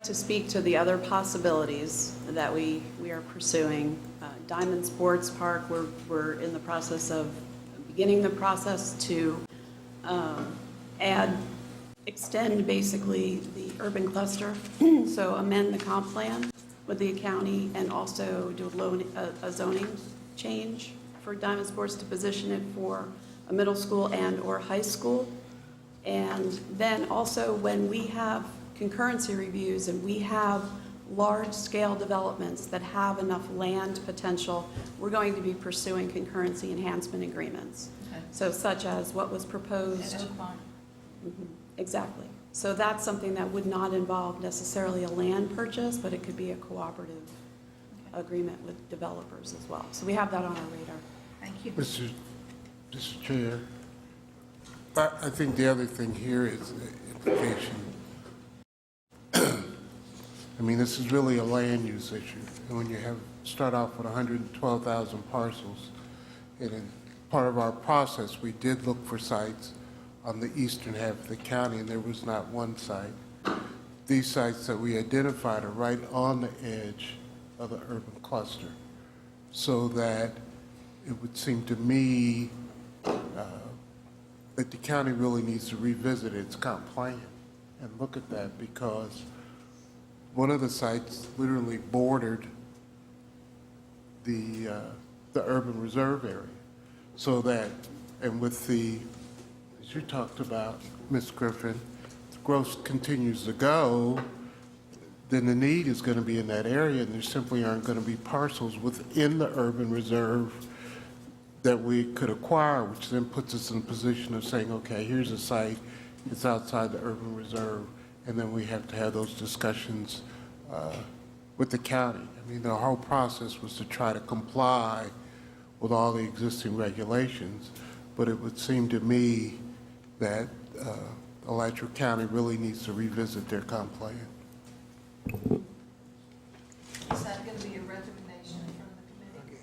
To speak to the other possibilities that we are pursuing, Diamond Sports Park, we're in the process of beginning the process to extend basically the urban cluster, so amend the comp plan with the county and also do a zoning change for Diamond Sports to position it for a middle school and or high school. And then also when we have concurrency reviews and we have large-scale developments that have enough land potential, we're going to be pursuing concurrency enhancement agreements. Okay. So such as what was proposed. Mm-hmm. Exactly. So that's something that would not involve necessarily a land purchase, but it could be a cooperative agreement with developers as well. So we have that on our radar. Thank you. Mr. Chair, I think the other thing here is implication. I mean, this is really a land use issue. And when you start off with 112,000 parcels, and in part of our process, we did look for sites on the eastern half of the county, and there was not one site. These sites that we identified are right on the edge of the urban cluster, so that it would seem to me that the county really needs to revisit its comp plan and look at that, because one of the sites literally bordered the urban reserve area. So that, and with the, as you talked about, Ms. Griffin, the growth continues to go, then the need is going to be in that area, and there simply aren't going to be parcels within the urban reserve that we could acquire, which then puts us in a position of saying, okay, here's a site, it's outside the urban reserve, and then we have to have those discussions with the county. I mean, the whole process was to try to comply with all the existing regulations, but it would seem to me that Alachua County really needs to revisit their comp plan. Is that going to be a recommendation from the committee?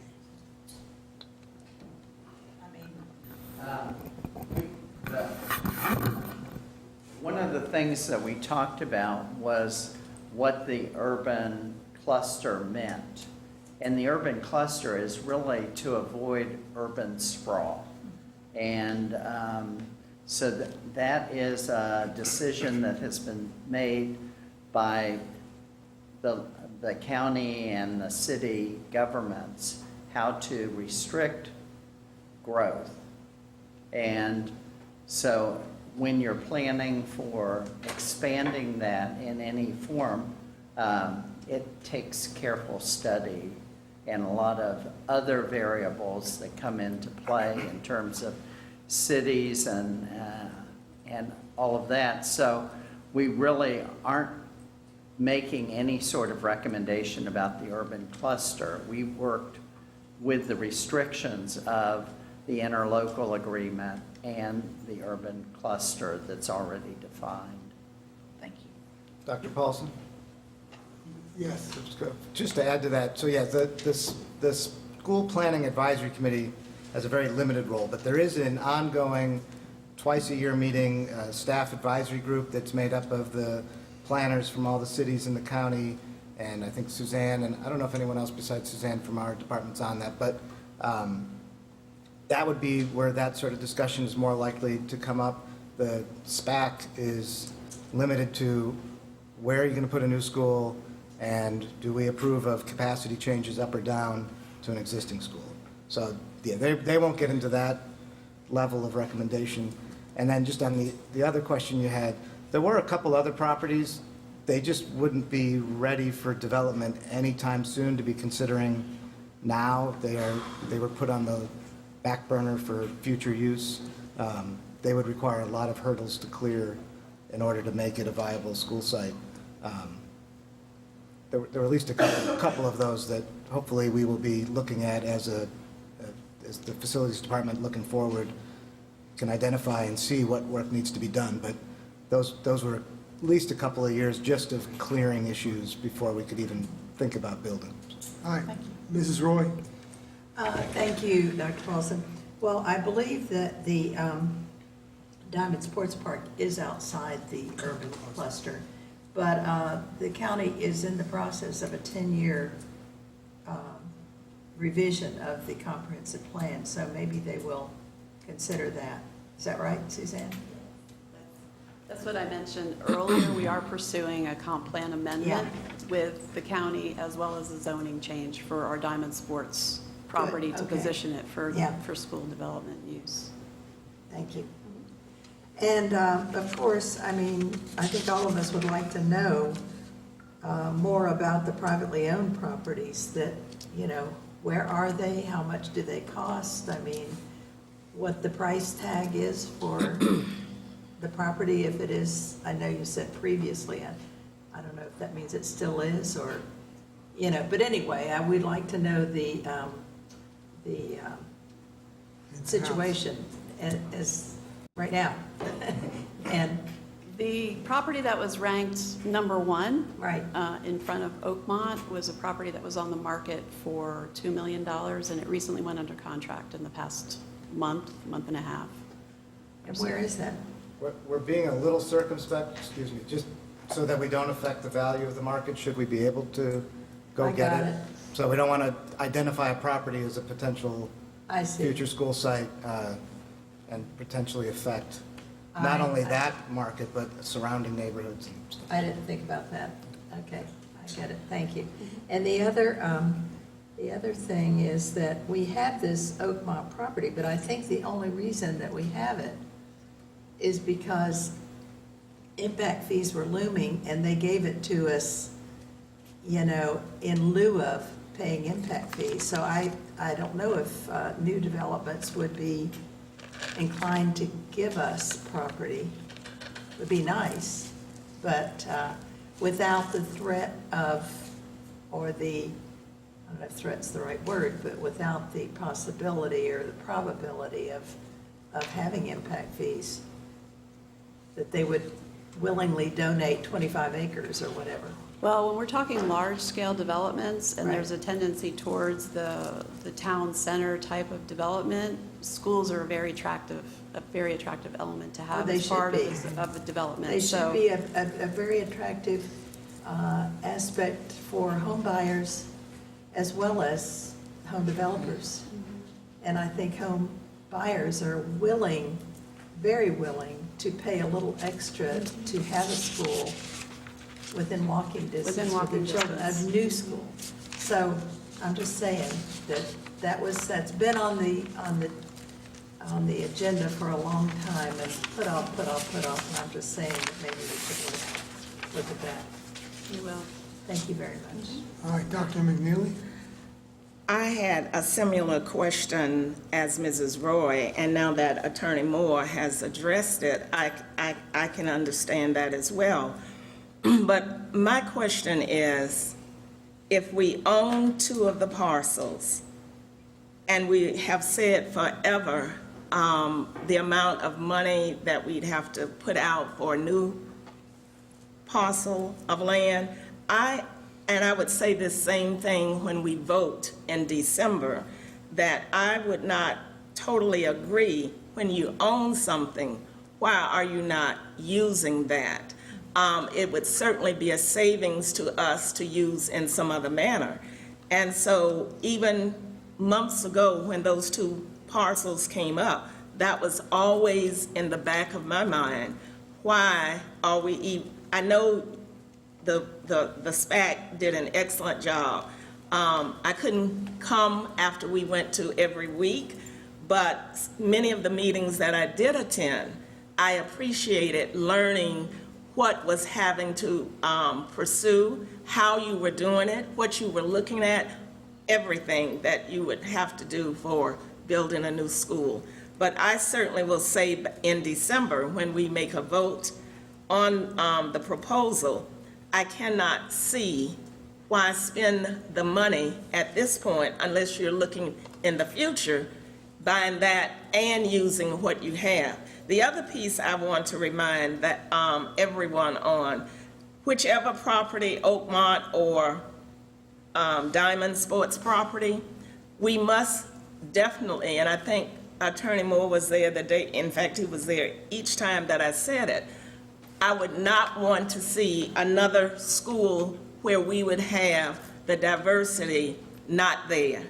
One of the things that we talked about was what the urban cluster meant. And the urban cluster is really to avoid urban sprawl. And so that is a decision that has been made by the county and the city governments, how to restrict growth. And so when you're planning for expanding that in any form, it takes careful study and a lot of other variables that come into play in terms of cities and all of that. So we really aren't making any sort of recommendation about the urban cluster. We worked with the restrictions of the interlocal agreement and the urban cluster that's already defined. Thank you. Dr. Paulson? Yes. Just to add to that, so yeah, the School Planning Advisory Committee has a very limited role, but there is an ongoing twice-a-year meeting staff advisory group that's made up of the planners from all the cities in the county, and I think Suzanne, and I don't know if anyone else besides Suzanne from our department's on that, but that would be where that sort of discussion is more likely to come up. The SPAC is limited to where are you going to put a new school, and do we approve of capacity changes up or down to an existing school. So yeah, they won't get into that level of recommendation. And then just on the other question you had, there were a couple other properties. They just wouldn't be ready for development anytime soon to be considering now. They were put on the back burner for future use. They would require a lot of hurdles to clear in order to make it a viable school site. There were at least a couple of those that hopefully we will be looking at as the facilities department looking forward can identify and see what work needs to be done. But those were at least a couple of years just of clearing issues before we could even think about building. All right, Mrs. Roy. Thank you, Dr. Paulson. Well, I believe that the Diamond Sports Park is outside the urban cluster. but the county is in the process of a 10-year revision of the comprehensive plan, so maybe they will consider that. Is that right, Suzanne? That's what I mentioned earlier. We are pursuing a comp plan amendment with the county as well as a zoning change for our Diamond Sports property to okay. position it for Yeah. school development use. Thank you. And of course, I mean, I think all of us would like to know more about the privately owned properties that, you know, where are they? How much do they cost? I mean, what the price tag is for the property, if it is, I know you said previously, I don't know if that means it still is, or, you know, but anyway, I would like to know the situation as, right now. And, The property that was ranked number one right, in front of Oakmont was a property that was on the market for $2 million, and it recently went under contract in the past month and a half. and where is that? We're being a little circumspect, excuse me, just so that we don't affect the value of the market, should we be able to go I get got it? it. So we don't want to identify a property as a potential I see. future school site and potentially affect not only that market, but surrounding neighborhoods and stuff. I didn't think about that. Okay, I get it, thank you. And the other thing is that we have this Oakmont property, but I think the only reason that we have it is because impact fees were looming, and they gave it to us, you know, in lieu of paying impact fees. So I don't know if new developments would be inclined to give us property. Would be nice, but without the threat of, or the, I don't know if threat's the right word, but without the possibility or the probability of having impact fees, that they would willingly donate 25 acres or whatever. Well, when we're talking large-scale developments, and Right. there's a tendency towards the town center type of development, schools are a very attractive element to have they as part should of the development. They should So- be a very attractive aspect for home buyers as well as home developers. And I think home buyers are willing, very willing, to pay a little extra to have a school within walking distance Within for walking the children, a distance. new school. So I'm just saying that's been on the agenda for a long time and put off, and I'm just saying that maybe we could look at that. You will. Thank you very much. All right, Dr. McNeely? I had a similar question as Mrs. Roy, and now that Attorney Moore has addressed it, I can understand that as well. But my question is, if we own two of the parcels, and we have said forever the amount of money that we'd have to put out for a new parcel of land, and I would say the same thing when we vote in December, that I would not totally agree when you own something, why are you not using that? It would certainly be a savings to us to use in some other manner. And so even months ago, when those two parcels came up, that was always in the back of my mind. Why are we, I know the SPAC did an excellent job. I couldn't come after we went to every week, but many of the meetings that I did attend, I appreciated learning what was having to pursue, how you were doing it, what you were looking at, everything that you would have to do for building a new school. But I certainly will say in December, when we make a vote on the proposal, I cannot see why spend the money at this point unless you're looking in the future, buying that and using what you have. The other piece I want to remind that everyone on, whichever property, Oakmont or Diamond Sports property, we must definitely, and I think Attorney Moore was there the day, in fact, he was there each time that I said it, I would not want to see another school where we would have the diversity not there.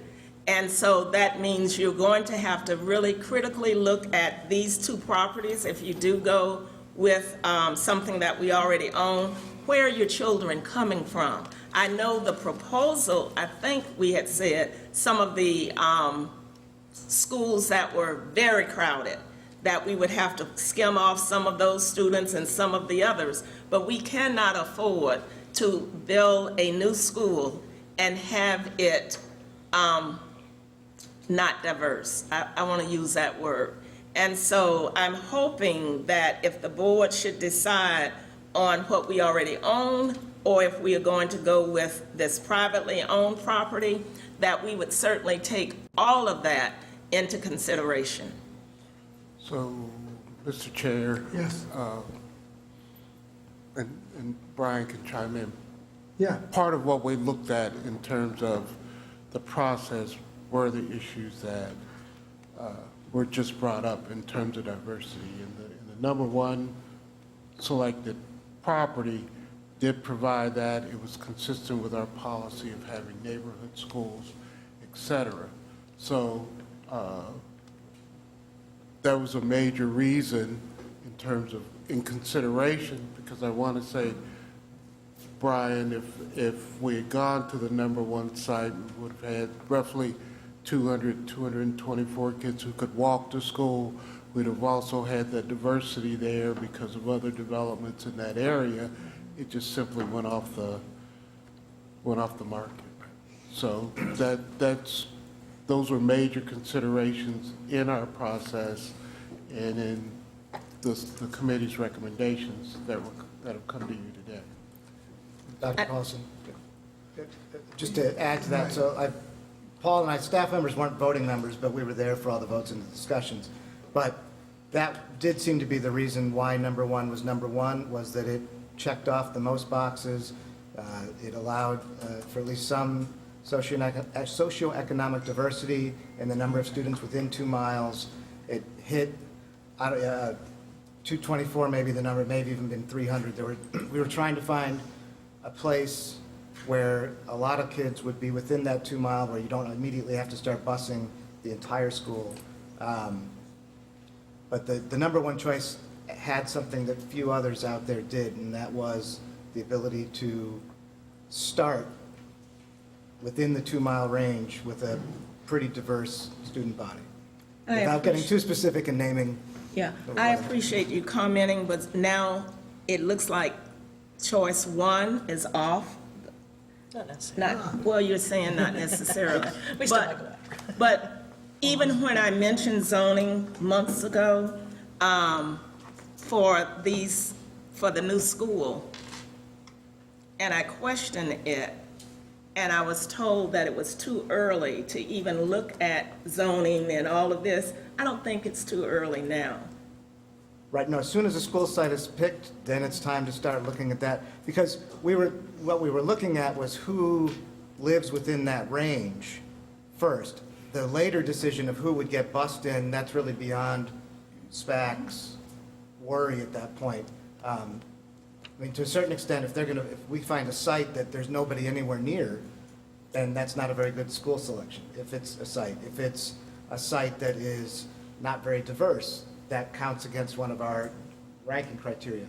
And so that means you're going to have to really critically look at these two properties. If you do go with something that we already own, where are your children coming from? I know the proposal, I think we had said, some of the schools that were very crowded, that we would have to skim off some of those students and some of the others. But we cannot afford to build a new school and have it not diverse. I want to use that word. And so I'm hoping that if the board should decide on what we already own, or if we are going to go with this privately owned property, that we would certainly take all of that into consideration. So, Mr. Chair. Yes. And Brian can chime in. Yeah. Part of what we looked at in terms of the process were the issues that were just brought up in terms of diversity. And the number one selected property did provide that. It was consistent with our policy of having neighborhood schools, et cetera. So that was a major reason in terms of, in consideration, because I want to say, Brian, if we had gone to the number one site, we would have had roughly 224 kids who could walk to school. We'd have also had that diversity there because of other developments in that area. It just simply went off the market. So those were major considerations in our process and in the committee's recommendations that have come to you today. Dr. Paulson, just to add to that, so Paul and I, staff members weren't voting members, but we were there for all the votes and the discussions. But that did seem to be the reason why number one was number one, was that it checked off the most boxes. It allowed for at least some socioeconomic diversity in the number of students within 2 miles. It hit 224, maybe the number, maybe even been 300. We were trying to find a place where a lot of kids would be within that 2 mile, where you don't immediately have to start busing the entire school. But the number one choice had something that few others out there did, and that was the ability to start within the 2 mile range with a pretty diverse student body. Without getting too specific and naming. Yeah, I appreciate you commenting, but now it looks like choice one is off. Not necessarily. Well, you're saying not necessarily. But even when I mentioned zoning months ago, for the new school, and I questioned it, and I was told that it was too early to even look at zoning and all of this. I don't think it's too early now. Right, no, as soon as a school site is picked, then it's time to start looking at that. Because what we were looking at was who lives within that range first. The later decision of who would get bussed in, that's really beyond SPAC's worry at that point. I mean, to a certain extent, if we find a site that there's nobody anywhere near, then that's not a very good school selection, if it's a site. If it's a site that is not very diverse, that counts against one of our ranking criteria.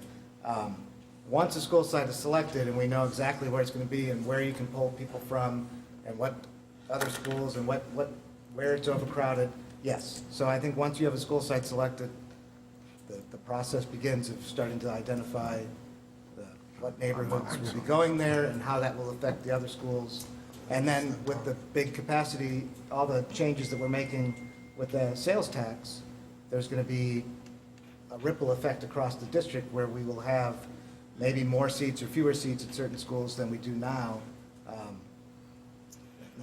Once a school site is selected and we know exactly where it's going to be and where you can pull people from and what other schools and where it's overcrowded, yes. So I think once you have a school site selected, the process begins of starting to identify what neighborhoods will be going there and how that will affect the other schools. And then with the big capacity, all the changes that we're making with the sales tax, there's going to be a ripple effect across the district where we will have maybe more seats or fewer seats at certain schools than we do now.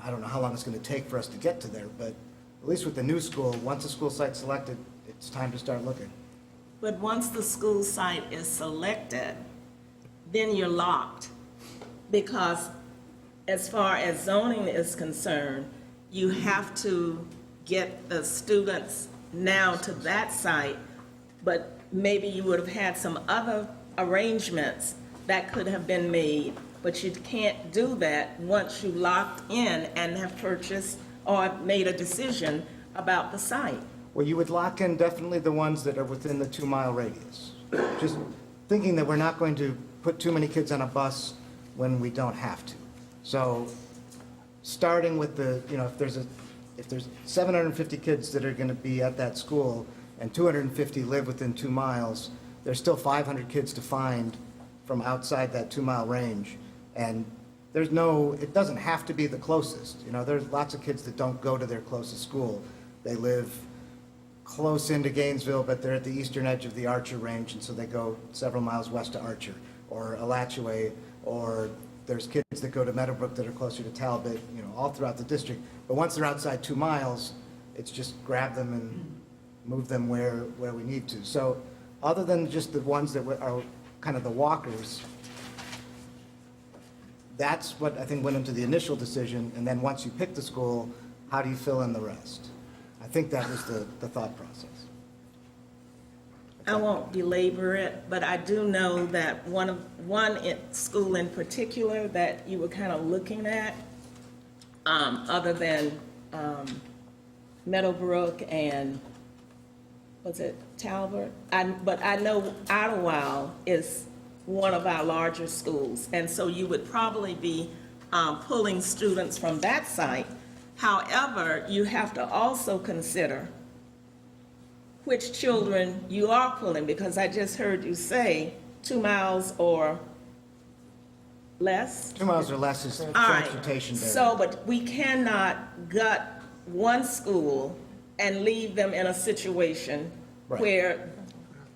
I don't know how long it's going to take for us to get to there, but at least with the new school, once a school site's selected, it's time to start looking. But once the school site is selected, then you're locked. Because as far as zoning is concerned, you have to get the students now to that site, but maybe you would have had some other arrangements that could have been made, but you can't do that once you locked in and have purchased or made a decision about the site. Well, you would lock in definitely the ones that are within the 2-mile radius. Just thinking that we're not going to put too many kids on a bus when we don't have to. So starting with the, if there's 750 kids that are going to be at that school and 250 live within 2 miles, there's still 500 kids to find from outside that 2-mile range. And it doesn't have to be the closest. There's lots of kids that don't go to their closest school. They live close into Gainesville, but they're at the eastern edge of the Archer range, and so they go several miles west to Archer or Alachua, or there's kids that go to Meadowbrook that are closer to Talbot, all throughout the district. But once they're outside 2 miles, it's just grab them and move them where we need to. So other than just the ones that are kind of the walkers, that's what I think went into the initial decision. And then once you pick the school, how do you fill in the rest? I think that was the thought process. I won't belabor it, but I do know that one school in particular that you were kind of looking at, other than Meadowbrook and, was it Talbot? But I know Alachua is one of our larger schools, and so you would probably be pulling students from that site. However, you have to also consider which children you are pulling, because I just heard you say 2 miles or less. 2 miles or less is All right. transportation barrier. So, but we cannot gut one school and leave them in a situation Right. where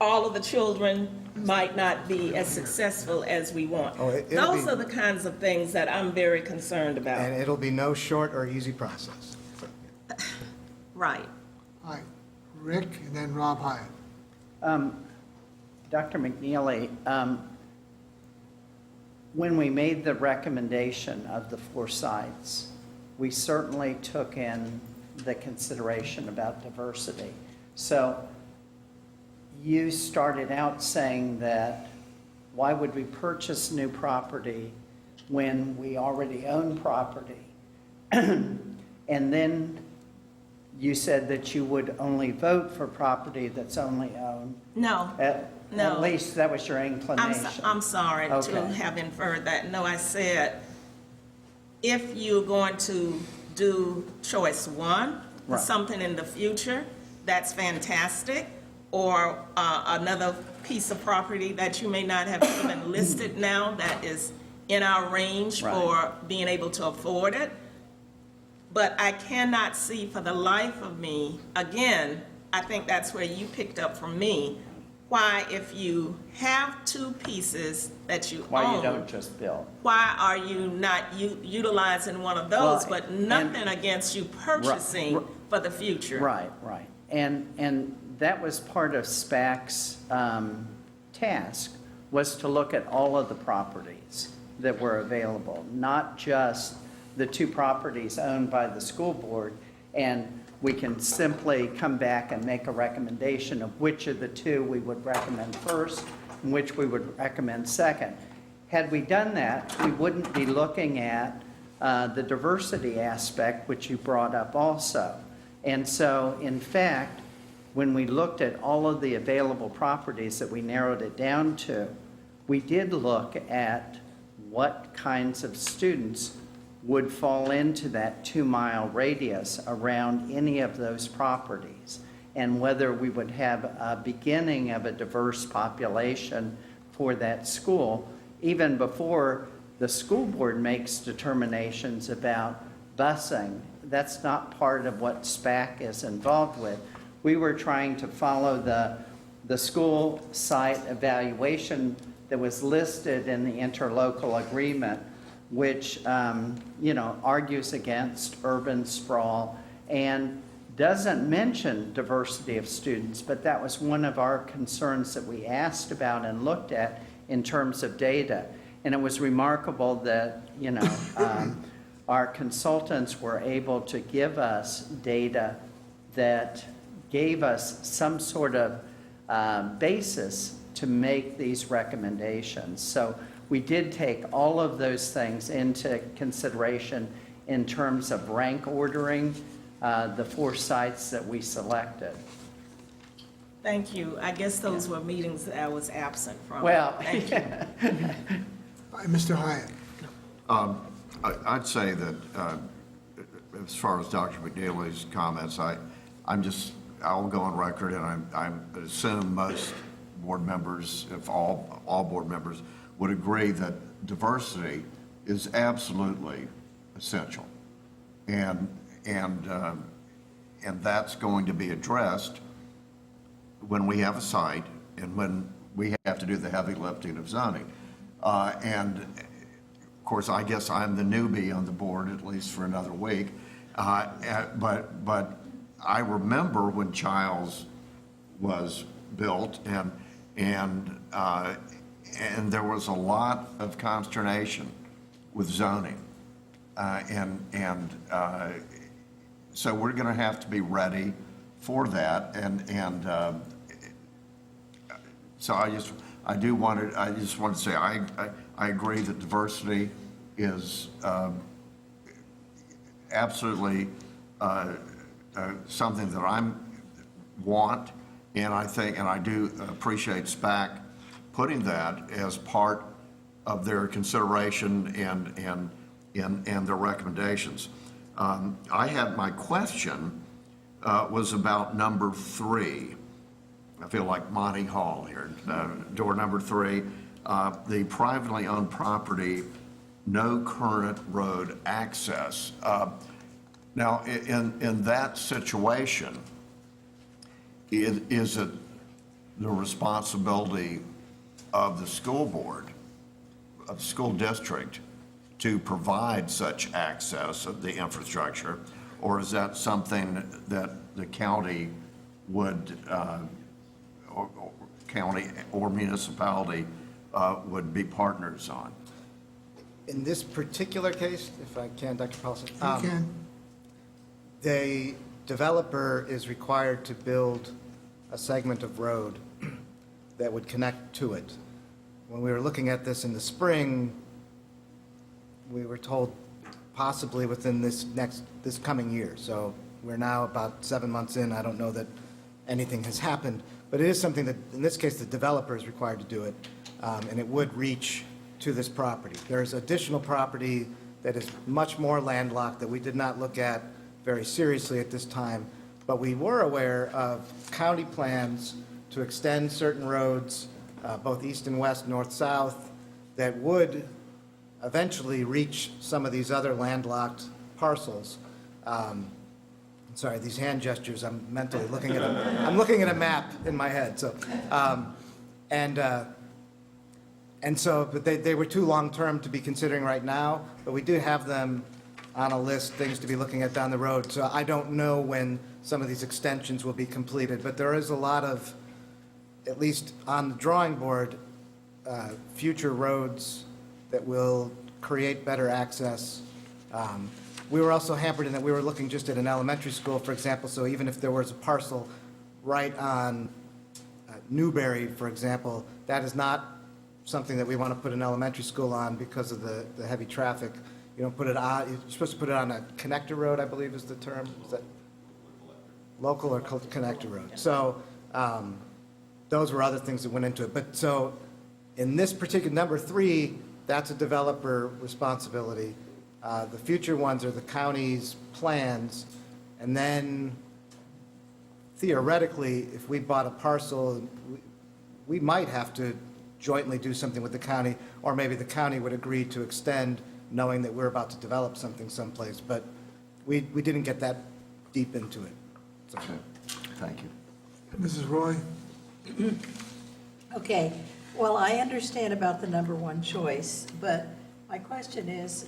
all of the children might not be as successful as we want. Oh, it'll Those be- are the kinds of things that I'm very concerned And about. it'll be no short or easy process. Right. All right, Rick, and then Rob Hyatt. Dr. McNeely, when we made the recommendation of the 4 sites, we certainly took in the consideration about diversity. So you started out saying that why would we purchase new property when we already own property? And then you said that you would only vote for property that's only owned. No, At No. least that was your I'm inclination. sorry to Okay. have inferred that. No, I said, if you're going to do choice 1, Right. something in the future, that's fantastic, or another piece of property that you may not have even listed now that is in our range Right. for being able to afford it. But I cannot see for the life of me, again, I think that's where you picked up from me, why if you have 2 pieces that you own. Why you don't just build. Why are you not utilizing one of those, Well, but and- nothing against you purchasing Right. for the future? Right. And that was part of SPAC's task, was to look at all of the properties that were available, not just the 2 properties owned by the school board, and we can simply come back and make a recommendation of which of the 2 we would recommend first and which we would recommend second. Had we done that, we wouldn't be looking at the diversity aspect, which you brought up also. And so, in fact, when we looked at all of the available properties that we narrowed it down to, we did look at what kinds of students would fall into that 2-mile radius around any of those properties, and whether we would have a beginning of a diverse population for that school, even before the school board makes determinations about busing. That's not part of what SPAC is involved with. We were trying to follow the school site evaluation that was listed in the interlocal agreement, which, argues against urban sprawl and doesn't mention diversity of students, but that was one of our concerns that we asked about and looked at in terms of data. And it was remarkable that, our consultants were able to give us data that gave us some sort of basis to make these recommendations. So we did take all of those things into consideration in terms of rank ordering the 4 sites that we selected. Thank you. I guess those were meetings that I was absent from. Well, Thank you. Mr. Hyatt. I'd say that as far as Dr. McNeely's comments, I'll go on record, and I assume most board members, if all board members, would agree that diversity is absolutely essential. And that's going to be addressed when we have a site and when we have to do the heavy lifting of zoning. And of course, I guess I'm the newbie on the board, at least for another week. But I remember when Childs was built, and there was a lot of consternation with zoning. So we're going to have to be ready for that. So I just want to say I agree that diversity is absolutely something that I want, and I do appreciate SPAC putting that as part of their consideration and their recommendations. I had my question was about number 3. I feel like Monty Hall here. Door number 3, the privately owned property, no current road access. Now, in that situation, is it the responsibility of the school board, of the school district, to provide such access of the infrastructure, or is that something that the county would, or county or municipality would be partners on? In this particular case, if I can, Dr. Paulson. You can. The developer is required to build a segment of road that would connect to it. When we were looking at this in the spring, we were told possibly within this coming year. So we're now about 7 months in. I don't know that anything has happened, but it is something that, in this case, the developer is required to do it, and it would reach to this property. There's additional property that is much more landlocked that we did not look at very seriously at this time, but we were aware of county plans to extend certain roads, both east and west, north-south, that would eventually reach some of these other landlocked parcels. Sorry, these hand gestures, I'm mentally looking at I'm looking at a map in my head, so. But they were too long-term to be considering right now, but we do have them on a list, things to be looking at down the road. So I don't know when some of these extensions will be completed, but there is a lot of, at least on the drawing board, future roads that will create better access. We were also hampered in that we were looking just at an elementary school, for example, so even if there was a parcel right on Newberry, for example, that is not something that we want to put an elementary school on because of the heavy traffic. You don't put it on, you're supposed to put it on a connector road, I believe is the term. Is that local or connector road? So those were other things that went into it. But so in this particular, number 3, that's a developer responsibility. The future ones are the county's plans. And then theoretically, if we bought a parcel, we might have to jointly do something with the county, or maybe the county would agree to extend knowing that we're about to develop something someplace. But we didn't get that deep into it. So. Okay. Thank you. Mrs. Roy? Okay, well, I understand about the number 1 choice, but my question is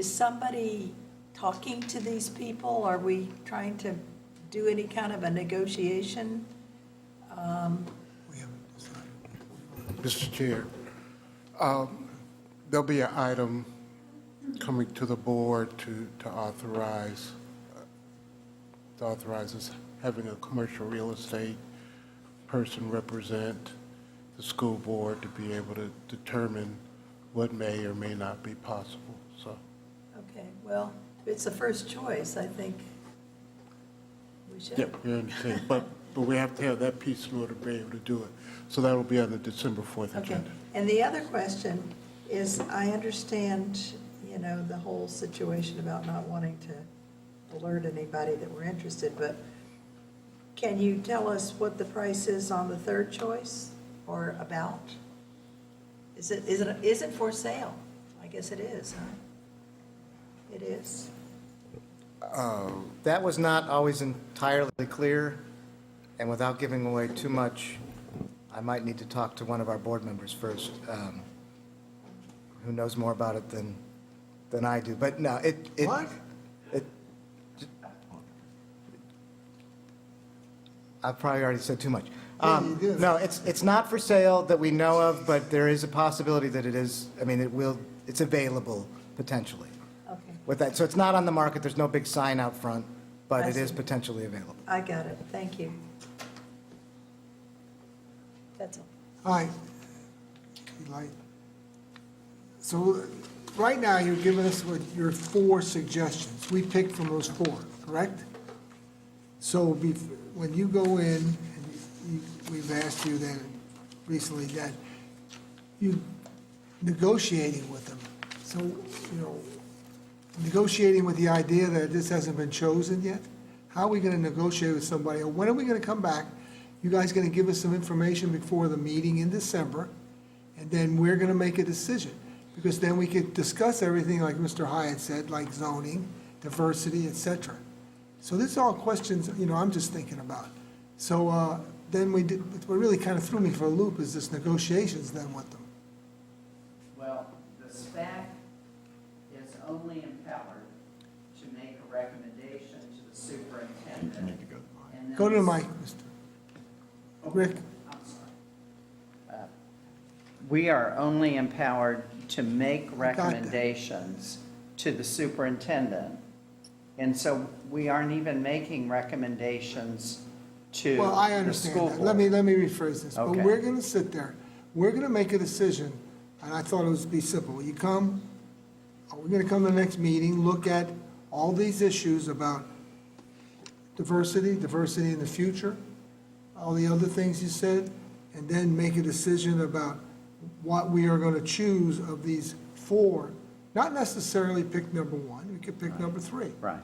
somebody talking to these people? Are we trying to do any kind of a negotiation? We haven't decided. Mr. Chair, there'll be an item coming to the board to authorize us having a commercial real estate person represent the school board to be able to determine what may or may not be possible, so. Okay, well, if it's the first choice, I think we should. Yep, you understand, but we have to have that piece in order to be able to do it. So that'll be on the December 4th Okay, agenda. and the other question is, I understand, you know, the whole situation about not wanting to alert anybody that we're interested, but can you tell us what the price is on the third choice, or about? Is it for sale? I guess it is, huh? It is. That was not always entirely clear, and without giving away too much, I might need to talk to one of our board members first, who knows more about it than I do. But no, What? I've probably already said too much. Yeah, you did. No, it's not for sale that we know of, but there is a possibility that it is, I mean, it's available potentially Okay, with that. So it's not on the market, there's no big sign out front, but I it is see. potentially available. I got it, thank you. That's all. All right. Eli. So right now, you're giving us what your 4 suggestions. We picked from those 4, correct? So when you go in, and we've asked you that recently, that you negotiating with them. So, you know, negotiating with the idea that this hasn't been chosen yet? How are we going to negotiate with somebody? Or when are we going to come back? You guys going to give us some information before the meeting in December, and then we're going to make a decision. Because then we could discuss everything like Mr. Hyatt said, like zoning, diversity, et cetera. So this is all questions, you know, I'm just thinking about. So then what really kind of threw me for a loop is this negotiations then with them. Well, the SPAC is only empowered to make a recommendation to the superintendent. and then Go to the the- mic, Mr. Rick. I'm sorry. We are only empowered to make that. recommendations to the superintendent. And so we aren't even making recommendations to Well, I the understand school that. board. Let me rephrase this. But Okay. we're going to sit there, we're going to make a decision, and I thought it would be simple. You come, we're going to come to the next meeting, look at all these issues about diversity in the future, all the other things you said, and then make a decision about what we are going to choose of these 4. Not necessarily pick number 1, we could pick number 3 Right.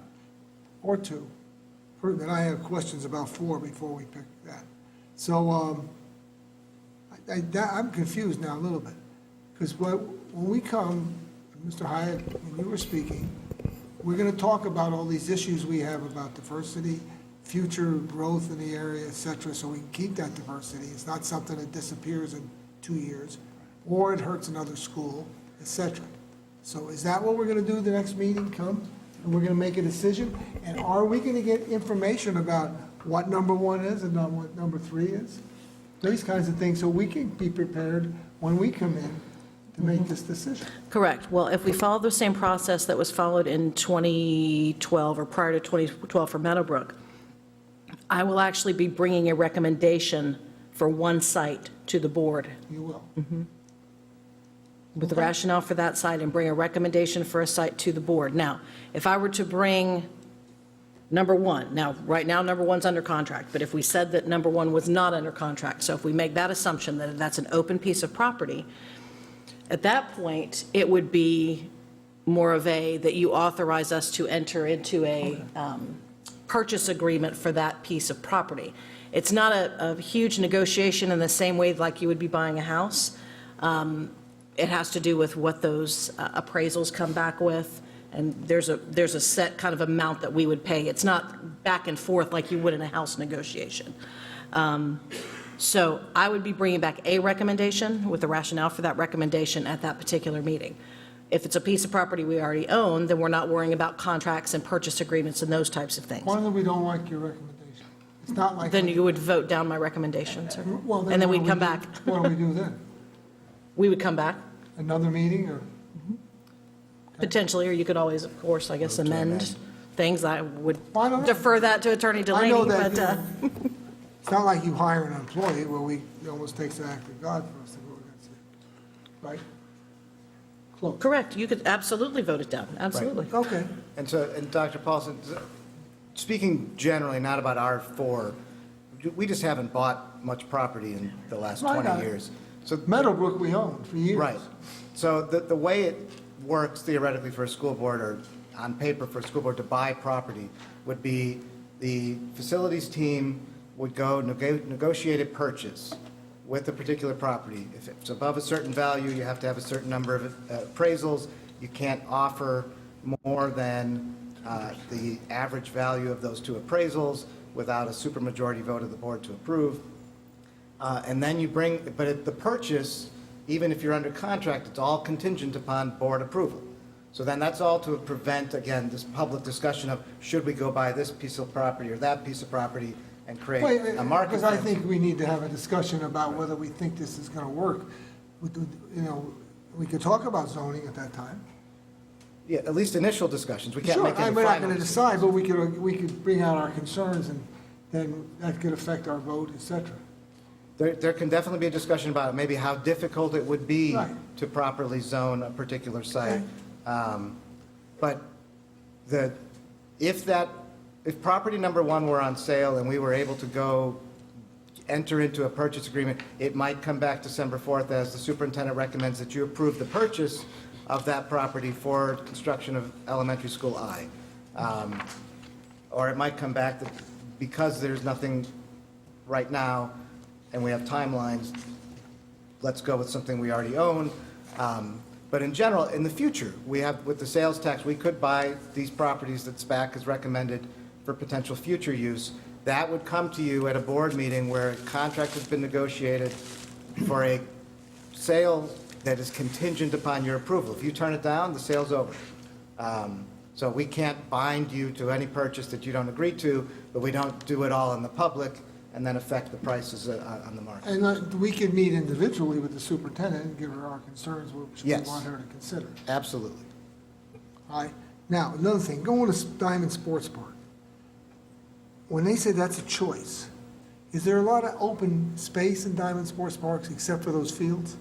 or 2. Then I have questions about 4 before we pick that. So I'm confused now a little bit, because when we come, Mr. Hyatt, when you were speaking, we're going to talk about all these issues we have about diversity, future growth in the area, et cetera, so we can keep that diversity. It's not something that disappears in 2 years, or it hurts another school, et cetera. So is that what we're going to do the next meeting, come, and we're going to make a decision? And are we going to get information about what number 1 is and not what number 3 is? These kinds of things, so we can be prepared when we come in to make this decision. Correct. Well, if we follow the same process that was followed in 2012 or prior to 2012 for Meadowbrook, I will actually be bringing a recommendation for one site to the board You will. with the rationale for that site and bring a recommendation for a site to the board. Now, if I were to bring number 1, now, right now, number 1's under contract, but if we said that number 1 was not under contract, so if we make that assumption that that's an open piece of property, at that point, it would be more of that you authorize us to enter into a purchase agreement for that piece of property. It's not a huge negotiation in the same way like you would be buying a house. It has to do with what those appraisals come back with, and there's a set kind of amount that we would pay. It's not back and forth like you would in a house negotiation. So I would be bringing back a recommendation with the rationale for that recommendation at that particular meeting. If it's a piece of property we already own, then we're not worrying about contracts and purchase agreements and those types of things. What if we don't like your recommendation? It's not like. Then you would vote down my recommendation, sir. Well, And then what we'd do we come do- back. What do we do then? We would come back, Another meeting, or? potentially, or you could always, of course, I guess, amend things. I would Well, I don't know. defer that to Attorney I know Delaney, that, but, It's not like you hire an employee where it almost takes an act of God for us to vote against it, right? Close. Correct, you could absolutely vote it down, absolutely. Okay. And so, and Dr. Paulson, speaking generally, not about our four, we just haven't bought much property in the last I got 20 it. years. So Meadowbrook we owned for years. Right. So the way it works theoretically for a school board, or on paper for a school board to buy property, would be the facilities team would go negotiate a purchase with a particular property. If it's above a certain value, you have to have a certain number of appraisals. You can't offer more than the average value of those two appraisals without a supermajority vote of the board to approve. And then you bring, but at the purchase, even if you're under contract, it's all contingent upon board approval. So then that's all to prevent, again, this public discussion of should we go buy this piece of property or that piece of property and create a market. Because I think we need to have a discussion about whether we think this is going to work. You know, we could talk about zoning at that time. Yeah, at least initial discussions. We can't Sure, make any we're not final going to decisions. decide, but we could bring out our concerns, and then that could affect our vote, et cetera. There can definitely be a discussion about maybe how difficult it would be Right. to properly zone a particular site. Okay. But if property number one were on sale and we were able to go enter into a purchase agreement, it might come back December 4th as the superintendent recommends that you approve the purchase of that property for construction of elementary school I. Or it might come back that because there's nothing right now and we have timelines, let's go with something we already own. But in general, in the future, we have, with the sales tax, we could buy these properties that SPAC has recommended for potential future use. That would come to you at a board meeting where a contract has been negotiated for a sale that is contingent upon your approval. If you turn it down, the sale's over. So we can't bind you to any purchase that you don't agree to, but we don't do it all in the public and then affect the prices on the market. And we could meet individually with the superintendent and give her our concerns, which we Yes. want her to consider. Absolutely. All right. Now, another thing, going to Diamond Sports Park. When they say that's a choice, is there a lot of open space in Diamond Sports Parks except for those fields?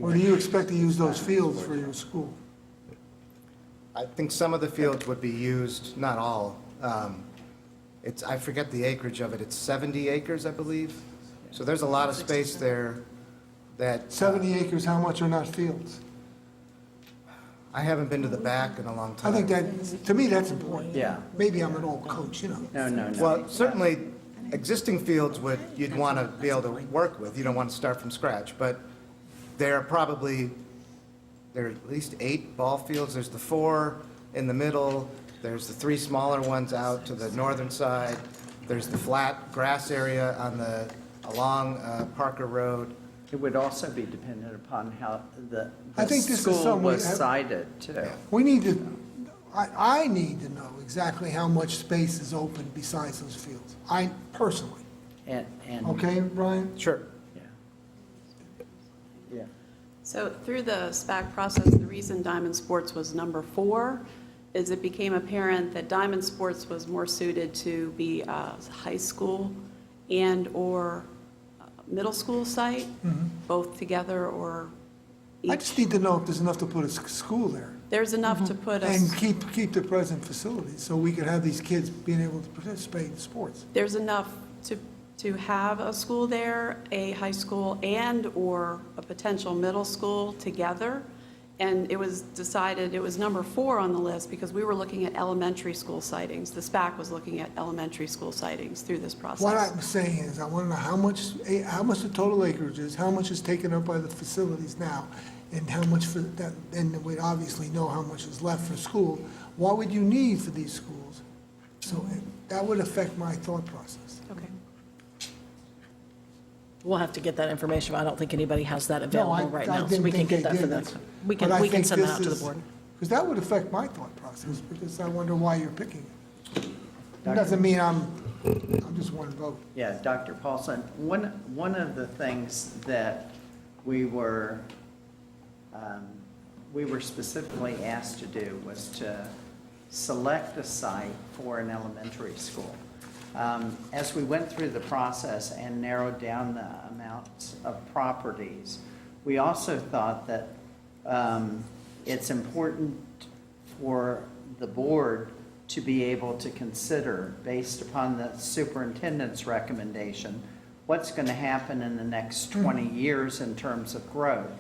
Or do you expect to use those fields for your school? I think some of the fields would be used, not all. I forget the acreage of it. It's 70 acres, I believe. So there's a lot of space there that. 70 acres, how much are not fields? I haven't been to the back in a long I time. think that, to me, that's important. Yeah. Maybe I'm an old coach, you know. No. Well, certainly, existing fields you'd want to be able to work with. You don't want to start from scratch. But there are at least 8 ball fields. There's the 4 in the middle. There's the 3 smaller ones out to the northern side. There's the flat grass area along Parker Road. It would also be dependent upon how the I think this is school something we was have- cited, too. We need to, I need to know exactly how much space is open besides those fields. I personally. And Okay, Brian? Sure. Yeah. So through the SPAC process, the reason Diamond Sports was number 4 is it became apparent that Diamond Sports was more suited to be a high school and/or middle school site, both together or I just each. need to know if there's enough to put a school there. There's enough to put And us, keep the present facilities, so we could have these kids being able to participate in sports. there's enough to have a school there, a high school and/or a potential middle school together. And it was decided, it was number 4 on the list because we were looking at elementary school sightings. The SPAC was looking at elementary school sightings through this process. What I'm saying is, I want to know how much the total acreage is, how much is taken up by the facilities now, and how much for that, and we'd obviously know how much is left for school. What would you need for these schools? So that would affect my thought process. Okay. We'll have to get that information. I don't think anybody has that No, available right now, so didn't we can think get they that for did. the, we But I can think send that this out to the is- board. Because that would affect my thought process, because I wonder why you're picking it. It doesn't mean I'm just one vote. Yeah, Dr. Paulson, one of the things that we were specifically asked to do was to select a site for an elementary school. As we went through the process and narrowed down the amounts of properties, we also thought that it's important for the board to be able to consider, based upon the superintendent's recommendation, what's going to happen in the next 20 years in terms of growth,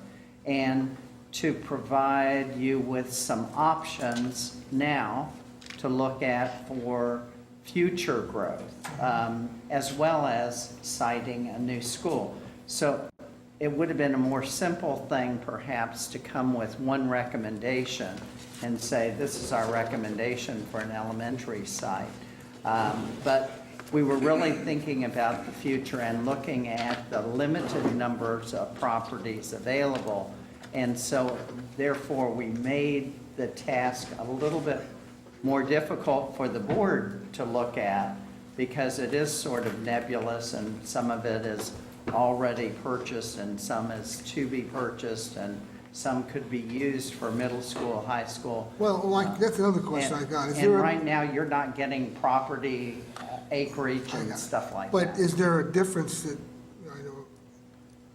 and to provide you with some options now to look at for future growth, as well as citing a new school. So it would have been a more simple thing perhaps to come with one recommendation and say, this is our recommendation for an elementary site. But we were really thinking about the future and looking at the limited numbers of properties available. And so therefore we made the task a little bit more difficult for the board to look at, because it is sort of nebulous, and some of it is already purchased and some is to be purchased, and some could be used for middle school, high school. Well, like, that's another question I got. Is And there a- right now, you're not getting property acreage and stuff like that. But is there a difference that, I know,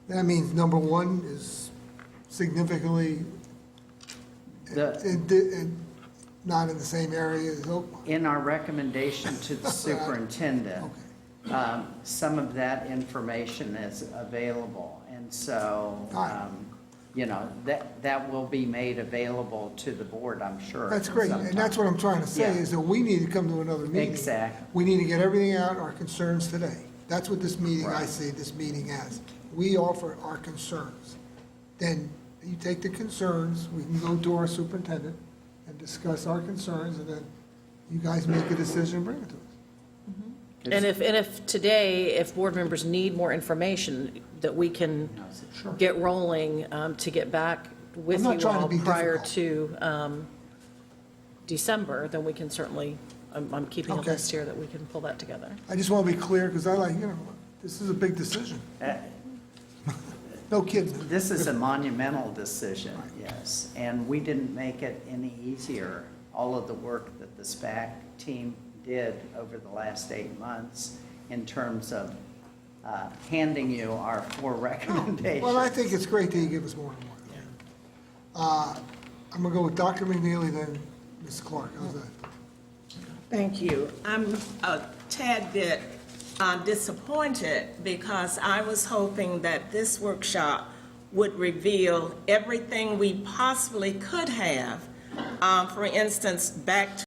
that means number one is significantly not in the same area as Oakmont? In our recommendation to the superintendent, some of that information is available. And so, you know, that will be made available to the board, I'm sure. That's great, and that's what I'm trying to say, Yeah. is that we need to come to another meeting. Exactly. We need to get everything out, our concerns today. That's what this meeting, I Right. see this meeting as. We offer our concerns. Then you take the concerns, we can go to our superintendent and discuss our concerns, and then you guys make a decision and bring it to us. And if today, if board members need more information, that we can get rolling to get back with I'm not you trying to all be prior difficult. to December, then we can certainly, I'm keeping a Okay. list here that we can pull that together. I just want to be clear, because I like, this is a big decision. No kidding. This is a monumental decision, yes, and we didn't make it any easier. All of the work that the SPAC team did over the last 8 months in terms of handing you our 4 recommendations. Well, I think it's great that you give us more and more. I'm going to go with Dr. McNeely, then Ms. Clark. How's that? Thank you. I'm a tad bit disappointed, because I was hoping that this workshop would reveal everything we possibly could have. For instance, back to